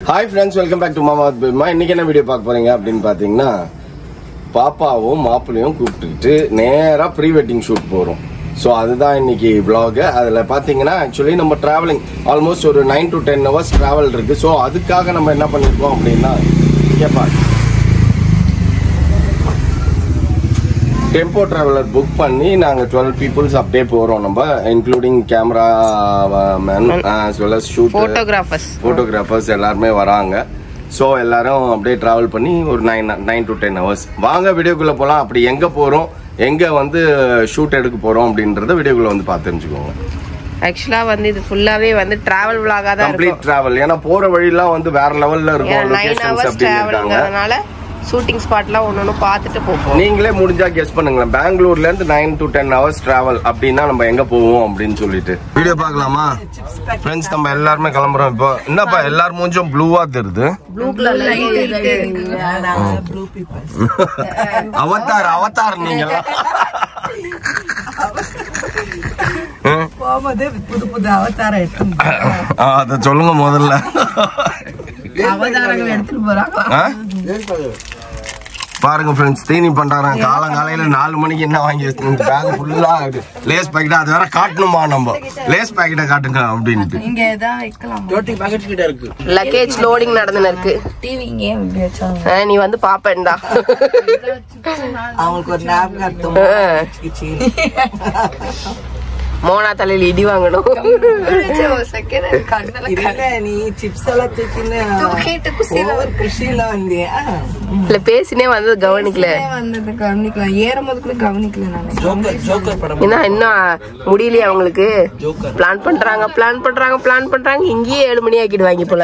Hi friends, welcome back to Mama with Bima. இன்னைக்கு என்ன video பார்க்க போறீங்க அப்படின்னு பாத்தீங்கன்னா பாப்பாவும் மாப்பிளையும் கூப்பிட்டுட்டு நேரா ப்ரீ வெட்டிங் ஷூட் போறோம். ஸோ அதுதான் இன்னைக்கு vlog. அதுல பாத்தீங்கன்னா ஆக்சுவலி நம்ம டிராவலிங் ஆல்மோஸ்ட் ஒரு 9 to 10 hours டிராவல் இருக்கு. ஸோ அதுக்காக நம்ம என்ன பண்ணிருக்கோம் அப்படின்னா டெம்போ டிராவலர் புக் பண்ணி நாங்க 12 பீப்புள்ஸ் அப்படியே போறோம். நம்ம including camera man as well as shoot photographers எல்லாருமே வராங்க. ஸோ எல்லாரும் அப்படியே டிராவல் பண்ணி ஒரு 9 to 10 hours. வாங்க வீடியோக்குள்ள போலாம். அப்படி எங்க போறோம், எங்க வந்து ஷூட் எடுக்க போறோம் அப்படின்றத வீடியோக்குள்ள வந்து பார்த்து தெரிஞ்சுக்கோங்க. ஆக்சுவலா வந்து இது ஃபுல்லாவே வந்து டிராவல் vlog-ஆ தான் இருக்கும். Complete travel. ஏன்னா போற வழியெல்லாம் வந்து வேற லெவல்ல இருக்கும். லொகேஷன்ஸ் அப்படி இருக்காங்க. ஷூட்டிங் ஸ்பாட்லாம் ஒன்னொன்னு பார்த்துட்டு போவோம். நீங்களே முடிஞ்சா கெஸ் பண்ணுங்களேன். பெங்களூர்ல இருந்து 9 to 10 hours டிராவல் அப்படின்னா நம்ம எங்க போவோம் அப்படின்னு சொல்லிட்டு வீடியோ பார்க்கலாமா ஃப்ரெண்ட்ஸ்? நம்ம எல்லாருமே கிளம்புறோம். இப்போ என்னப்பா எல்லாரும் மூஞ்சும் ப்ளூவா தெரியுது. அவதார் நீங்களா? புது அவதாரம் அத சொல்லுங்க முதல்ல. அவதாரங்கள் எடுத்துட்டு போறாங்க பாருங்க ஃப்ரெண்ட்ஸ், தீனி பண்றாங்க. காலையில 4 மணிக்கு என்ன வாங்கி வச்சிருக்கீங்க? பேக் ஃபுல்லா லேஸ் பாக்கெட். அது வேற காட்டணுமா நம்ம? லேஸ் பாக்கெட்டை காட்டுங்க அப்படின்ட்டு. இங்க ஏதாவது வைக்கலாம். டோட்டி பாக்கெட் கிட்ட இருக்கு. லக்கேஜ் லோடிங் நடந்துன்னு இருக்கு. டிவி இங்கே வச்சாங்க. நீ வந்து பாப்பேன்டா. அவங்களுக்கு ஒரு ஞாபகம் மோனா தலையில இடி வாங்கணும். நீ சிப்ஸ் எல்லாம் தூக்கிட்டு குஷியில வந்தியா? இல்ல பேசினே வந்தது கவனிக்கல. ஏறும்போது கூட கவனிக்கல. என்ன இன்னும் முடியலையே அவங்களுக்கு. பிளான் பண்றாங்க. இங்கேயே 7 மணி ஆக்கிடுவாங்க போல.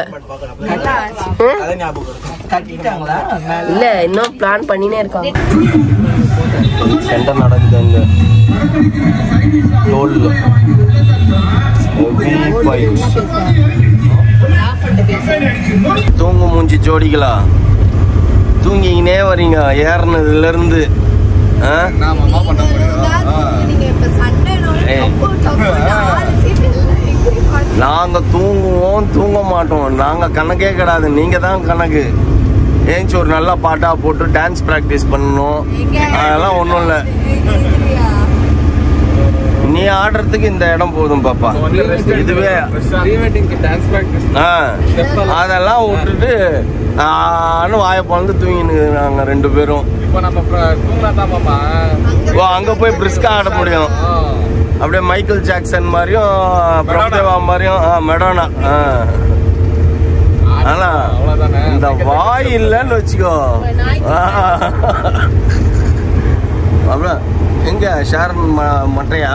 இல்ல இன்னும் பிளான் பண்ணினே இருக்காங்க. சண்டை நடக்குதுங்க. தூங்கு மூஞ்சி ஜோடிகளா, தூங்கினே வரீங்க ஏறினதுல இருந்து. நாங்க தூங்குவோம், தூங்க மாட்டோம். நாங்க கணக்கே கிடையாது, நீங்க தான் கணக்கு. ஏஞ்சி ஒரு நல்ல பாட்டா போட்டு டான்ஸ் பிராக்டிஸ் பண்ணணும். அதெல்லாம் ஒண்ணும் இல்ல. நீ ஆடுறதுக்கு இந்த இடம் போதும் பாப்பா. இதுவே அதெல்லாம் விட்டுட்டு வாய பழந்து தூங்கினு நாங்க 2 பேரும். அங்க போய் பிரிஸ்கா ஆட முடியும். அப்படியே மைக்கேல் ஜாக்சன் மாதிரியும் பிரபுதேவா மாதிரியும் மெடோனா. ஆனா இந்த வாய் இல்லன்னு வச்சுக்கோ. அவ்வளோ எங்க ஷாரன் மட்டையா?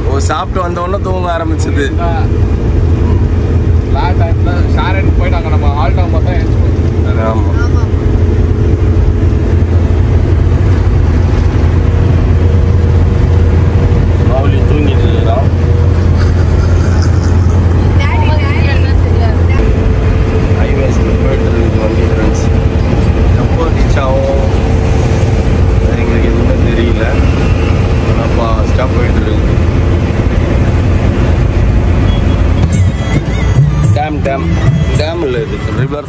ஓ, சாப்பிட்டு வந்த உடனே தூங்க ஆரம்பிச்சது. போயிட்டாங்க நம்ம ஆல்டா பார்த்தா. ஆமா மாவுலி தூங்கிட்டு இருக்கிறோம். ஹைவேஸ்ல போயிட்டு இருக்குது வண்டி ஃப்ரெண்ட்ஸ். எப்போ ரீச் ஆகும் எங்களுக்கு எதுவுமே தெரியல. அப்பா ஸ்டாப் போயிட்டு இருக்கு. டேம் இல்லை, இது ரிவர்.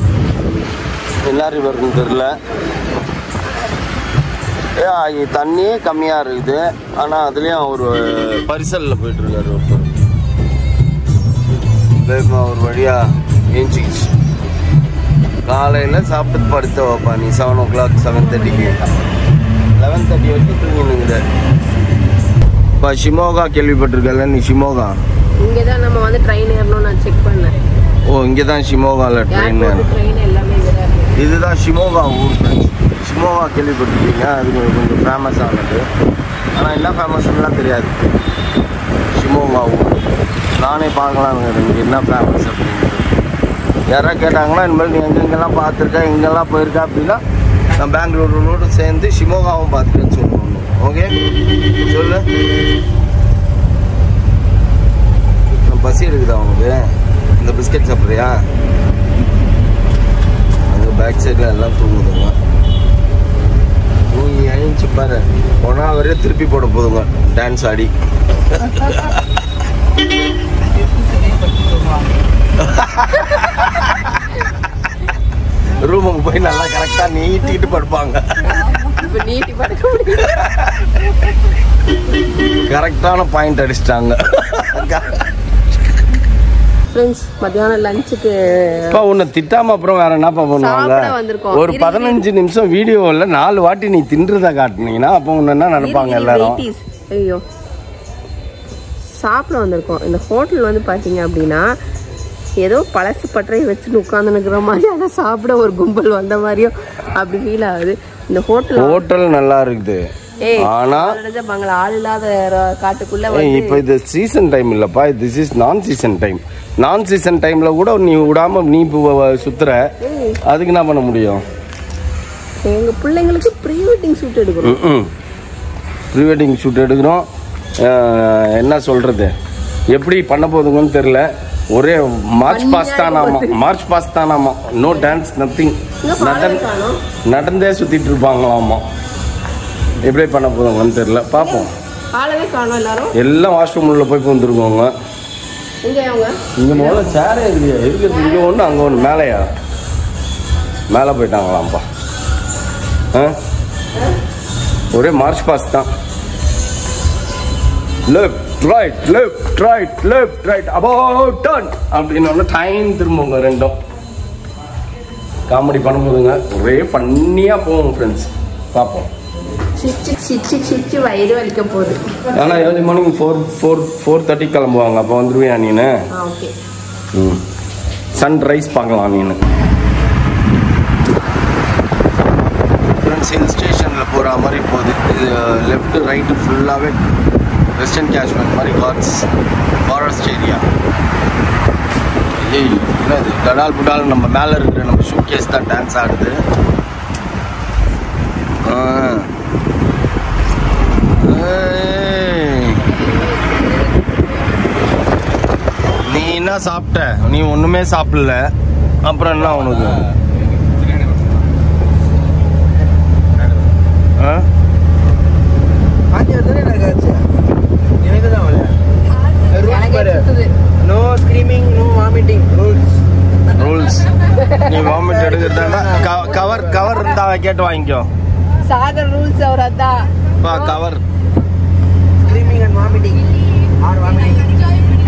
என்ன ரிவர்னு தெரியல. தண்ணியே கம்மியா இருக்குது. ஆனா அதுலயும் ஒரு பரிசல்ல போயிட்டு இருக்காரு ஒருத்தர். ஒரு வழியா ஏஞ்சிச்சு. காலையில சாப்பிட்டு படுத்த வைப்பா நீ 7 o'clock 7:30க்கு 11:30 வரைக்கும் தூங்கினுங்குது. இப்போ ஷிமோகா கேள்விப்பட்டிருக்கல நீ? ஷிமோகா இங்கதான் நம்ம வந்து ட்ரெயின் ஏறணும் நான் செக் பண்ணேன். ஓ, இங்கதான் ஷிமோகால ட்ரெயின். இதுதான் ஷிமோகா ஊர். ஷிமோகா கேள்விப்பட்டிருக்கீங்க? அது கொஞ்சம் ஃபேமஸ் ஆனது. ஆனால் என்ன ஃபேமஸ்லாம் தெரியாது. ஷிமோகா ஊர் நானே பார்க்கலாம் இங்கே என்ன ஃபேமஸ் அப்படின்ட்டு. யாராவது கேட்டாங்கன்னா இனிமேல் நீ எங்கெங்கெல்லாம் பார்த்துருக்கா, எங்கெல்லாம் போயிருக்கா அப்படின்னா நான் பெங்களூரோடு சேர்ந்து ஷிமோகாவும் பார்த்துருக்கேன்னு சொல்லணும். ஓகே சொல்லு. பசி இருக்குதா அவனுக்கு? இந்த பிஸ்கெட் சாப்பிட்றியா? அங்கே பேக் சைடில் எல்லாம் தூங்குதுங்க. தூங்கி எழுந்துச்சு பாரு. 1 hour திருப்பி போட போதுங்க டான்ஸ் ஆடி. ரூமுக்கு போய் நல்லா கரெக்டா நீட்டிட்டு படுப்பாங்க. நீட்டி படுக்க முடியும். கரெக்டான பாயிண்ட் அடிச்சிட்டாங்க. ஃப்ரெண்ட்ஸ் மத்தியானம் லஞ்சுக்கு உன்னை திட்டாம அப்புறம் வேற என்னப்பா பண்ணுவாங்க? ஒரு 15 நிமிஷம் வீடியோவில் 4 வாட்டி நீ தின்றத காட்டுனீங்கன்னா அப்போ உன்ன என்ன நினைப்பாங்க எல்லாரும்? ஐயோ சாப்பிட வந்திருக்கோம். இந்த ஹோட்டல் வந்து பார்த்தீங்க அப்படின்னா ஏதோ பழசு பற்றையை வச்சுட்டு உட்காந்துனுக்குற மாதிரி அதை சாப்பிட ஒரு கும்பல் வந்த மாதிரியும் அப்படி ஃபீல் ஆகுது. இந்த ஹோட்டல் நல்லா இருக்குது. ஆனா ஆள் இல்லாத காட்டுக்குள்ள இப்போ இது சீசன் டைம் இல்லப்பா, திஸ் இஸ் நான் சீசன் டைம். நான் சீசன் டைம்ல கூட நீ விடாம நீ சுத்துற, அதுக்கு என்ன பண்ண முடியும்? எங்க பிள்ளைங்களுக்கு ப்ரீ வெட்டிங் ஷூட் எடுக்கிறோம். ப்ரீ வெட்டிங் ஷூட் எடுக்கிறோம். என்ன சொல்றது, எப்படி பண்ண போதுங்கன்னு தெரியல. ஒரே மார்ச் பாஸ்ட் தானாமா. No dance, nothing. நடந்தே சுத்திட்டு இருப்பாங்களாமா. எப்படி பண்ண போதுங்கன்னு தெரியல, பாப்போம். எல்லாம் வாஷ்ரூம் உள்ள போய் வந்துருக்கோங்க. இங்க முதல்ல சேரே இருக்குது. இங்க ஒண்ணு அங்க ஒண்ணு. மேலையா மேல போயிட்டாங்களாம்பா. ஒரே மார்ச் பாஸ்ட் தான். Left right left right left right about turn அப்படின்னு டைம் திரும்புங்க. ரெண்டும் காமெடி பண்ணும்போதுங்க ஒரே ஃபன்னியா போவோம் ஃப்ரெண்ட்ஸ். பார்ப்போம். வயிறு வலிக்க போகுது. ஆனா ஏர்லி மார்னிங் 4:30 கிளம்புவாங்க. அப்போ வந்துருவியா நீனு? சன்ரைஸ் பார்க்கலாம் நீனு. ஃப்ரெண்ட்ஸ் ஹில் ஸ்டேஷனில் போகிற மாதிரி போகுது. இது லெஃப்ட் ரைட்டு ஃபுல்லாகவே வெஸ்டர்ன் காஷ்மீர் மாதிரி காட்ஸ் ஃபாரஸ்ட் ஏரியா. ஏய் என்னது டடால் புடால் நம்ம மேலே இருக்கிற நம்ம ஷூ கேஸ் தான் டான்ஸ் ஆடுது. நீ என்ன சாப்பிட்ட? நீ ஒண்ணுமே சாப்பிடல, அப்புறம் என்ன உனக்கு? ரூல்ஸ் நீ வாமிட் எடுக்கிறதா கவர் இருந்தா கேட்டு வாங்கிக்கோ. சாகர் ரூல்ஸ் அவர் அதான் பா cover. Screaming and vomiting R vomiting.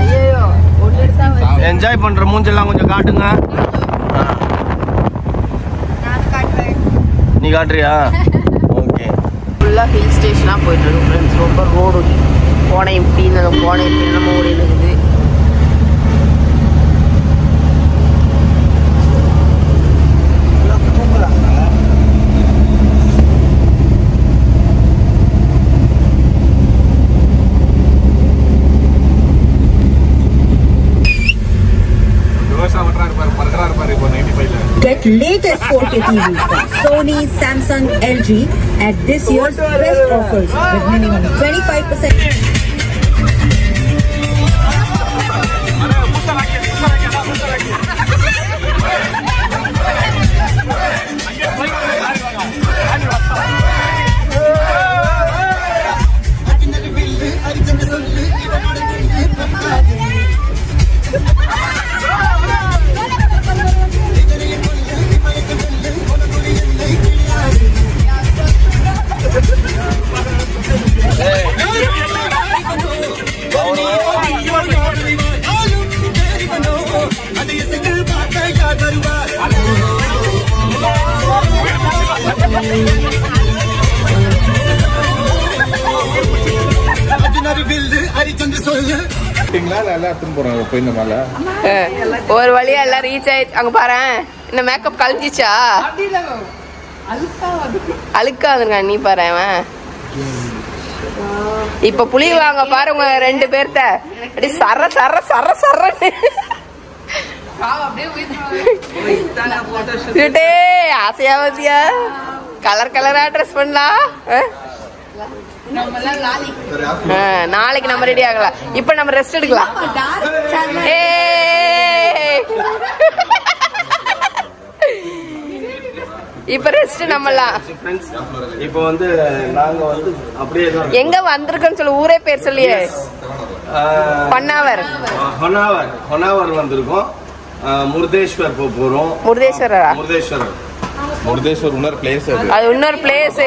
ஐயோ ஒன்னு எடுத்தா என்ஜாய் பண்ற மூஞ்செல்லாம் கொஞ்சம் காட்டுங்க. நான் காட்றேன். நீ காட்டுறியா? ஓகே. ஃபுல்லா ஹில் ஸ்டேஷனா போயிட்டு இருக்கு ஃப்ரெண்ட்ஸ். ரொம்ப ரோடு போனே இப்படி நாங்க போனே இப்படி நம்ம ஓடி இருக்குது. Get latest 4K TV from Sony, Samsung, LG at this year's best offers with minimum 25%. ஒரு வழியா எல்லாம் ரீச் ஆயிடுச்சு. அங்க பாரு இந்த மேக்கப் கழிஞ்சிச்சா? அழுக்கா வந்துருங்க. நீ பாரு இப்ப புளி வாங்க பாருங்க 2 பேர்த்த அப்படி சர சர சர சரன்னு ஆசையாவதியா கலர் கலரா ட்ரெஸ் பண்ணலாம். நாளைக்கு நம்ம ரெடி ஆகலாம். இப்ப நம்ம ரெஸ்ட் எடுக்கலாம். இப்ப ரெஸ்ட் நம்மலாம். இப்போ வந்து நாங்க வந்து அப்படியே எங்க வந்திருக்கோன்னு சொல்லு. ஊரே பேர் சொல்லியே. ஹொனாவர் வந்திருக்கோம். முருதேஸ்வர் போறோம். முருதேஸ்வர் இன்னொரு பிளேஸ். அது இன்னொரு பிளேஸ்.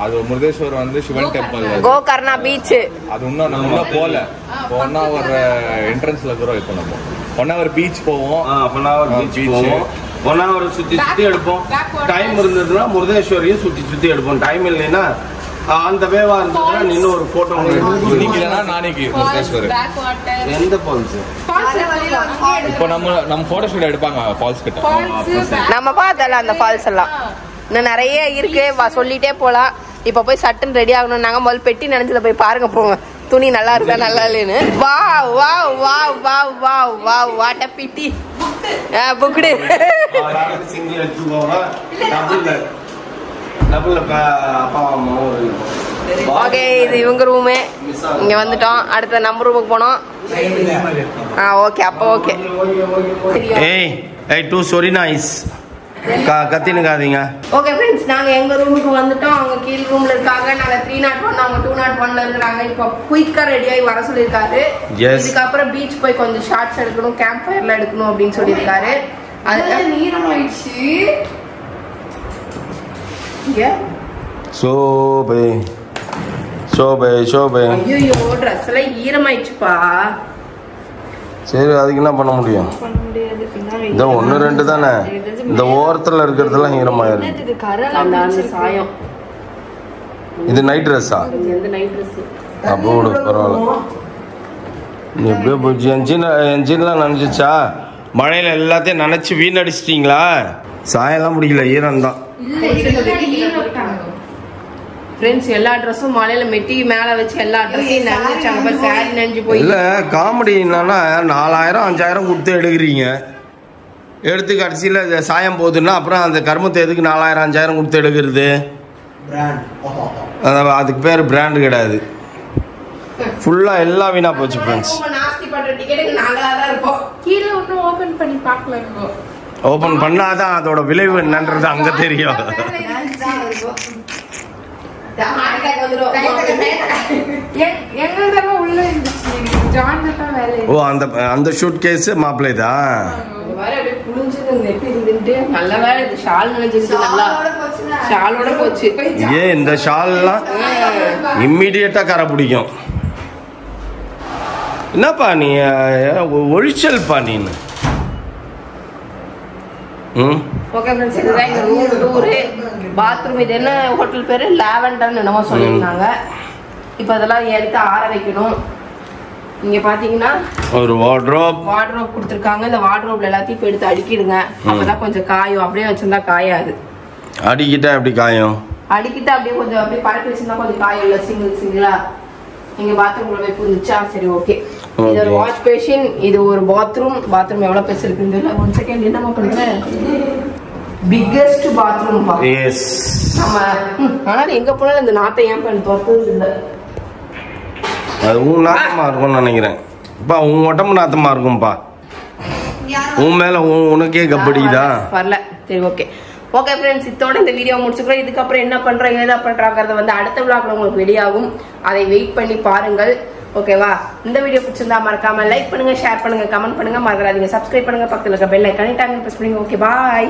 அது முருதேஸ்வர் வந்து சிவன் டெம்பிள். கோகர்ணா பீச். அது இன்னும் நம்ம இன்னும் போல. ஹொனாவர் என்ட்ரன்ஸ்ல இருக்கிறோம். இப்போ நம்ம ஹொனாவர் பீச் போவோம். ஹொனாவர் பீச் போவோம். ஹொனாவர் சுத்தி எடுப்போம். டைம் இருந்ததுன்னா முருதேஸ்வரையும் சுத்தி எடுப்போம். டைம் இல்லைன்னா அந்த வேவா இருந்ததுன்னா இன்னும் ஒரு போட்டோ நிக்கலனா நாளைக்கு முருதேஸ்வர். எந்த ஃபால்ஸ்? இப்போ நம்ம போட்டோ ஷூட் எடுப்பாங்க ஃபால்ஸ் கிட்ட. நம்ம பார்த்தல அந்த ஃபால்ஸ் எல்லாம் இன்னும் நிறைய இருக்கு. சொல்லிட்டே போலாம். இப்ப போய் சட்டன் ரெடி ஆகணும். நாங்க முதல்ல பெட்டி நினைச்சத போய் பாருங்க போங்க. துணி நல்லா இருக்கா நல்லா இல்லைன்னு. வா வா வா வா வா வா what a pity. Booked. Single எடுத்துக்கோங்க. டபுள் அப்பா அம்மா. ஓகே இது இவங்க ரூமு. இங்க வந்துட்டோம். அடுத்த நம்ம ரூமுக்கு போனோம். ஓகே அப்போ ஓகே. ஏய் டூ சொரி நைஸ். கத்தினுக்காதீங்க. ஓகே ஃப்ரெண்ட்ஸ் நாங்க எங்க ரூமுக்கு வந்துட்டோம். அவங்க கீழ் ரூம்ல இருக்காங்க. நாங்க 301 அவங்க 201ல இருக்காங்க. இப்போ குயிக்கா ரெடி ஆகி வர சொல்லிருக்காரு. இதுக்கப்புறம் பீச் போய் கொஞ்சம் ஷார்ட்ஸ் எடுக்கணும், கேம்ப் ஃபயர்ல எடுக்கணும் அப்படின்னு சொல்லியிருக்காரு. அது நீரமாயிடுச்சு. சோபே ஐயோ ட்ரெஸ் எல்லாம் ஈரமாயிடுச்சுப்பா. சரி அதுக்கு என்ன பண்ண முடியும்? இந்த 1 2 தானே. இந்த ஓரத்துல இருக்கிறதெல்லாம் ஈரமாயிருக்கு. இது நைட் ட்ரெஸ்ஸா? அப்போ பரவாயில்ல. எப்படியோ போச்சு. என்ஜின்லாம் நனைஞ்சிச்சா? மழையில எல்லாத்தையும் நினைச்சு வீணடிச்சிட்டீங்களா? சாயெல்லாம் முடியல, ஈரம் தான். எல்லா ட்ரெஸ்ஸும் மழையில மெட்டி மேல வச்சு எல்லா ட்ரெஸ்ஸையும் நனைஞ்சாங்க. சாரி நனைஞ்சு போய். இல்ல காமெடி என்னன்னா 4000 5000 கொடுத்து எடுக்கிறீங்க. எடுத்து கடைசியில் சாயம் போகுதுன்னா அப்புறம் அந்த கர்மத்தை எதுக்கு 4000 5000 கொடுத்து எடுக்கிறது? அதுக்கு பேர் பிராண்ட் கிடையாது. ஃபுல்லா எல்லாம் வீணா போச்சு ஃப்ரெண்ட்ஸ். ஓபன் பண்ணாதான் அதோட விளைவு என்னன்றது அங்க தெரியும். ஓ அந்த ஷூட் கேஸ் மாப்பிள்ளை தான். ஏன் இந்த ஷால்லாம் இம்மிடியட்டா கரை பிடிக்கும். என்னப்பா நீ ஒழிச்சல்பா நீன்னு. ஓகே फ्रेंड्स இதுதான் எங்க ரூம் டூர். பாத்ரூம் இது என்ன ஹோட்டல் பேரு? லாவெண்டர்னு என்னமோ சொல்லிருக்காங்க. இப்போ அதெல்லாம் எடுத்து ஆற வைக்கணும். இங்க பாத்தீங்கன்னா ஒரு வார்ட்ரோப் கொடுத்திருக்காங்க. இந்த வார்ட்ரோப்ல எல்லாத்தையும் எடுத்து அடுக்கிடுங்க. அப்பதான் கொஞ்சம் காயும். அப்படியே வச்சிருந்தா காயாது. அடிக்கிட்டா எப்படி காயும்? அடிக்கிட்டா அப்படியே கொஞ்சம் அப்படியே பறக்க வச்சிருந்தா கொஞ்சம் காயும். இல்ல சிங்கிளா இங்க பாத்ரூம்ல போய் புரிஞ்சுச்சா? சரி ஓகே. இது ஒரு வாஷ் பேஷன். இது ஒரு பாத்ரூம். எவ்வளவு பெருசு இருக்குன்னு தெரியல. 1 செகண்ட் என்னமா பண்றேன். பிக்கெஸ்ட் பாத்ரூம் பா. எஸ். ஆமா. ஆனா எங்க போனாலும் இந்த நாத்தை ஏன் பண்ணி தோத்தது இல்ல. அது உன் நாத்தமா இருக்கும்னு நினைக்கிறேன். பா உன் உடம்பு நாத்தமா இருக்கும்பா. உன் மேல உனக்கே கப்படிதா வரல. சரி ஓகே. ஓகே ஃப்ரெண்ட்ஸ் இதோட இந்த வீடியோ முடிச்சுக்கிறோம். இதுக்கப்புறம் என்ன பண்றாங்க என்ன பண்றாங்கறத வந்து அடுத்த vlogல உங்களுக்கு வெளியாகும். அதை வெயிட் பண்ணி பாருங்கள். ஓகேவா? இந்த வீடியோ பிடிச்சிருந்தா மறக்காம லைக் பண்ணுங்க, ஷேர் பண்ணுங்க, கமெண்ட் பண்ணுங்க. மறக்காதீங்க சப்ஸ்கிரைப் பண்ணுங்க. பக்கத்துல இருக்க பெல் ஐகானை டாங் பிரஸ் பண்ணுங்க. Okay bye.